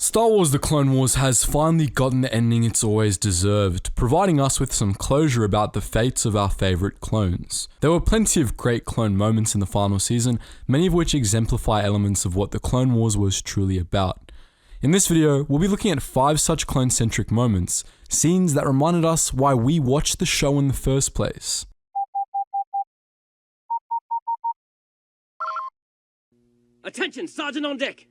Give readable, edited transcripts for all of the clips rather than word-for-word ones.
Star Wars The Clone Wars has finally gotten the ending it's always deserved, providing us with some closure about the fates of our favourite clones. There were plenty of great clone moments in the final season, many of which exemplify elements of what The Clone Wars was truly about. In this video, we'll be looking at 5 such clone-centric moments, scenes that reminded us why we watched the show in the first place. Attention, Sergeant on deck!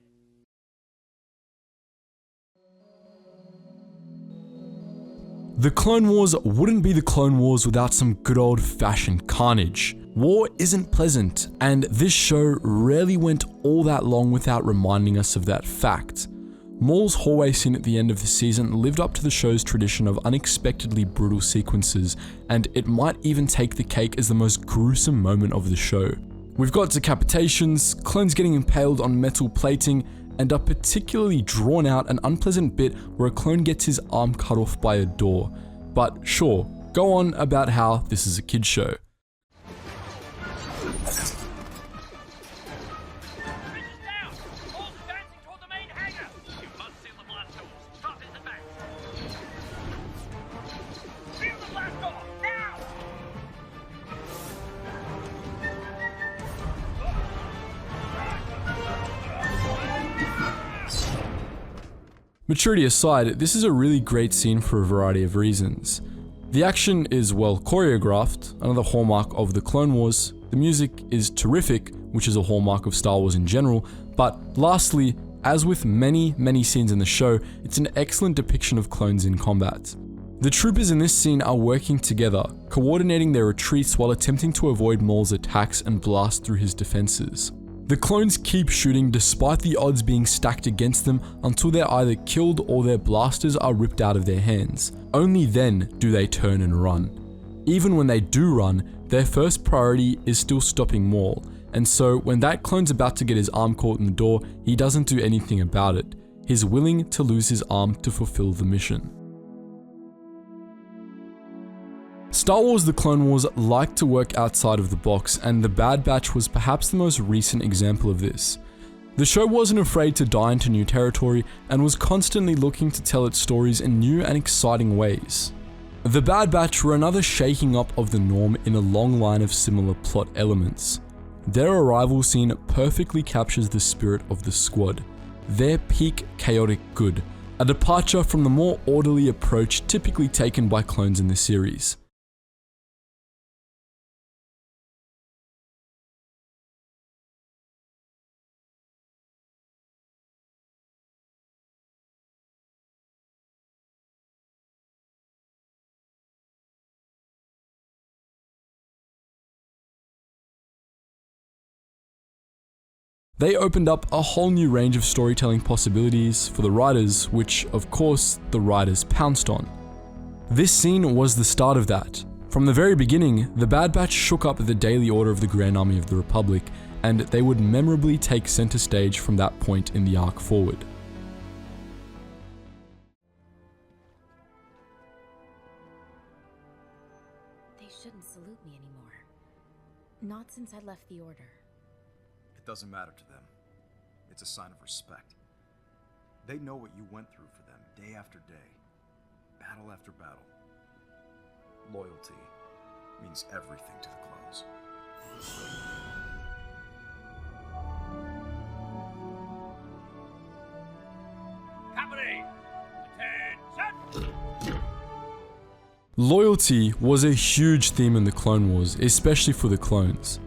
The Clone Wars wouldn't be the Clone Wars without some good old-fashioned carnage. War isn't pleasant, and this show rarely went all that long without reminding us of that fact. Maul's hallway scene at the end of the season lived up to the show's tradition of unexpectedly brutal sequences, and it might even take the cake as the most gruesome moment of the show. We've got decapitations, clones getting impaled on metal plating, and a particularly drawn out and unpleasant bit where a clone gets his arm cut off by a door. But sure, go on about how this is a kid's show. Maturity aside, this is a really great scene for a variety of reasons. The action is well choreographed, another hallmark of the Clone Wars. The music is terrific, which is a hallmark of Star Wars in general. But lastly, as with many scenes in the show, it's an excellent depiction of clones in combat. The troopers in this scene are working together, coordinating their retreats while attempting to avoid Maul's attacks and blast through his defenses. The clones keep shooting despite the odds being stacked against them until they're either killed or their blasters are ripped out of their hands. Only then do they turn and run. Even when they do run, their first priority is still stopping Maul, and so when that clone's about to get his arm caught in the door, he doesn't do anything about it. He's willing to lose his arm to fulfill the mission. Star Wars The Clone Wars liked to work outside of the box, and The Bad Batch was perhaps the most recent example of this. The show wasn't afraid to dive into new territory and was constantly looking to tell its stories in new and exciting ways. The Bad Batch were another shaking up of the norm in a long line of similar plot elements. Their arrival scene perfectly captures the spirit of the squad, their peak chaotic good, a departure from the more orderly approach typically taken by clones in the series. They opened up a whole new range of storytelling possibilities for the writers, which, of course, the writers pounced on. This scene was the start of that. From the very beginning, the Bad Batch shook up the daily order of the Grand Army of the Republic, and they would memorably take center stage from that point in the arc forward. They shouldn't salute me anymore. Not since I left the Order. It doesn't matter to them. It's a sign of respect. They know what you went through for them, day after day, battle after battle. Loyalty means everything to the clones. Company! Attention! Loyalty was a huge theme in the Clone Wars, especially for the clones.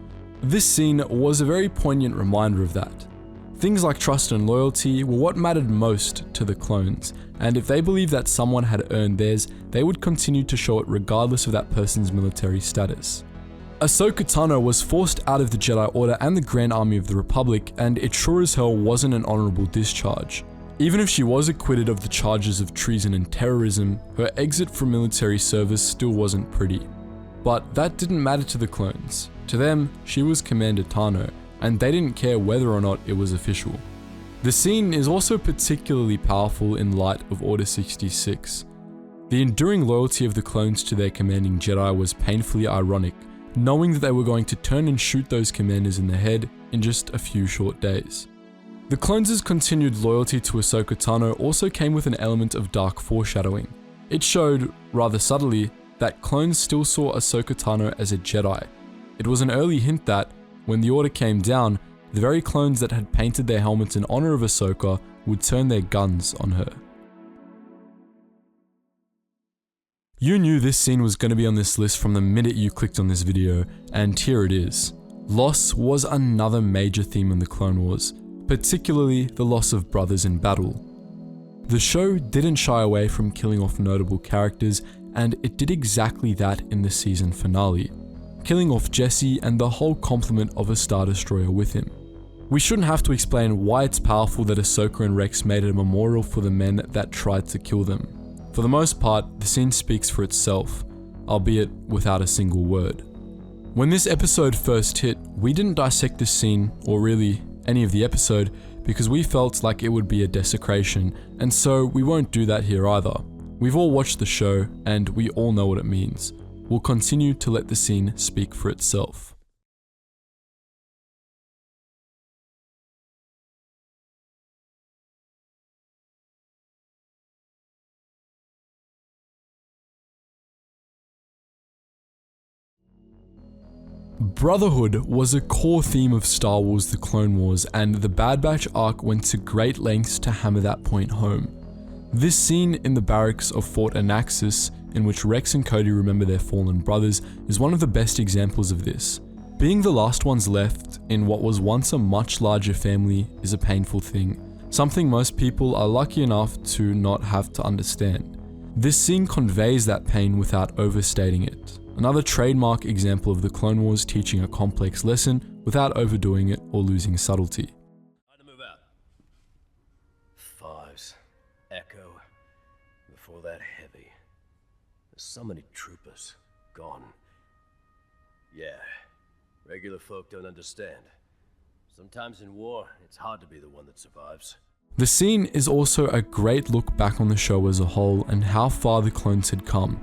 This scene was a very poignant reminder of that. Things like trust and loyalty were what mattered most to the clones, and if they believed that someone had earned theirs, they would continue to show it regardless of that person's military status. Ahsoka Tano was forced out of the Jedi Order and the Grand Army of the Republic, and it sure as hell wasn't an honorable discharge. Even if she was acquitted of the charges of treason and terrorism, her exit from military service still wasn't pretty. But that didn't matter to the clones. To them, she was Commander Tano, and they didn't care whether or not it was official. The scene is also particularly powerful in light of Order 66. The enduring loyalty of the clones to their commanding Jedi was painfully ironic, knowing that they were going to turn and shoot those commanders in the head in just a few short days. The clones' continued loyalty to Ahsoka Tano also came with an element of dark foreshadowing. It showed, rather subtly, that clones still saw Ahsoka Tano as a Jedi. It was an early hint that, when the Order came down, the very clones that had painted their helmets in honor of Ahsoka would turn their guns on her. You knew this scene was going to be on this list from the minute you clicked on this video, and here it is. Loss was another major theme in the Clone Wars, particularly the loss of brothers in battle. The show didn't shy away from killing off notable characters, and it did exactly that in the season finale, killing off Jesse and the whole complement of a Star Destroyer with him. We shouldn't have to explain why it's powerful that Ahsoka and Rex made it a memorial for the men that tried to kill them. For the most part, the scene speaks for itself, albeit without a single word. When this episode first hit, we didn't dissect this scene, or really any of the episode, because we felt like it would be a desecration, and so we won't do that here either. We've all watched the show, and we all know what it means. We'll continue to let the scene speak for itself. Brotherhood was a core theme of Star Wars: The Clone Wars, and the Bad Batch arc went to great lengths to hammer that point home. This scene in the barracks of Fort Anaxis, in which Rex and Cody remember their fallen brothers, is one of the best examples of this. Being the last ones left in what was once a much larger family is a painful thing, something most people are lucky enough to not have to understand. This scene conveys that pain without overstating it. Another trademark example of the Clone Wars teaching a complex lesson without overdoing it or losing subtlety. Time to move out. Fives. Echo. Before that, Heavy. There's so many troopers. Gone. Yeah. Regular folk don't understand. Sometimes in war, it's hard to be the one that survives. The scene is also a great look back on the show as a whole and how far the clones had come.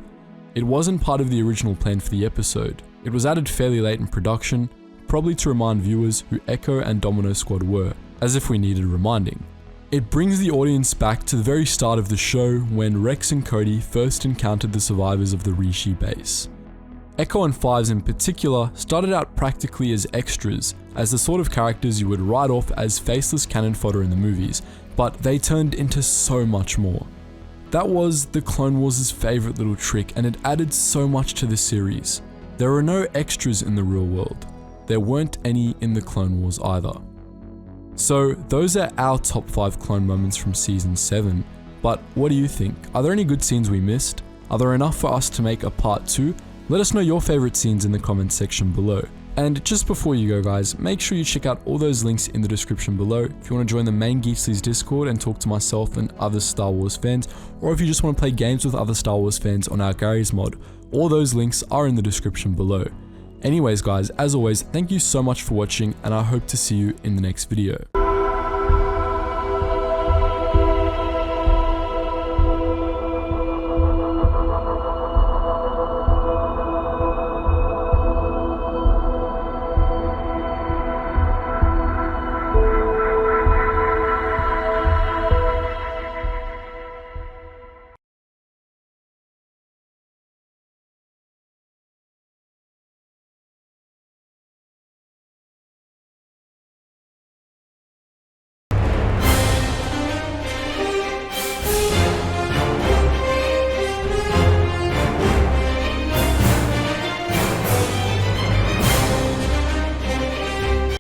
It wasn't part of the original plan for the episode. It was added fairly late in production, probably to remind viewers who Echo and Domino Squad were, as if we needed reminding. It brings the audience back to the very start of the show when Rex and Cody first encountered the survivors of the Rishi base. Echo and Fives in particular started out practically as extras, as the sort of characters you would write off as faceless cannon fodder in the movies, but they turned into so much more. That was the Clone Wars' favourite little trick, and it added so much to the series. There are no extras in the real world. There weren't any in the Clone Wars either. So those are our top 5 clone moments from season 7, but what do you think? Are there any good scenes we missed? Are there enough for us to make a part 2? Let us know your favourite scenes in the comments section below. And just before you go guys, make sure you check out all those links in the description below if you want to join the main Geetsly's Discord and talk to myself and other Star Wars fans, or if you just want to play games with other Star Wars fans on our Gary's mod. All those links are in the description below. Anyways guys, as always, thank you so much for watching and I hope to see you in the next video.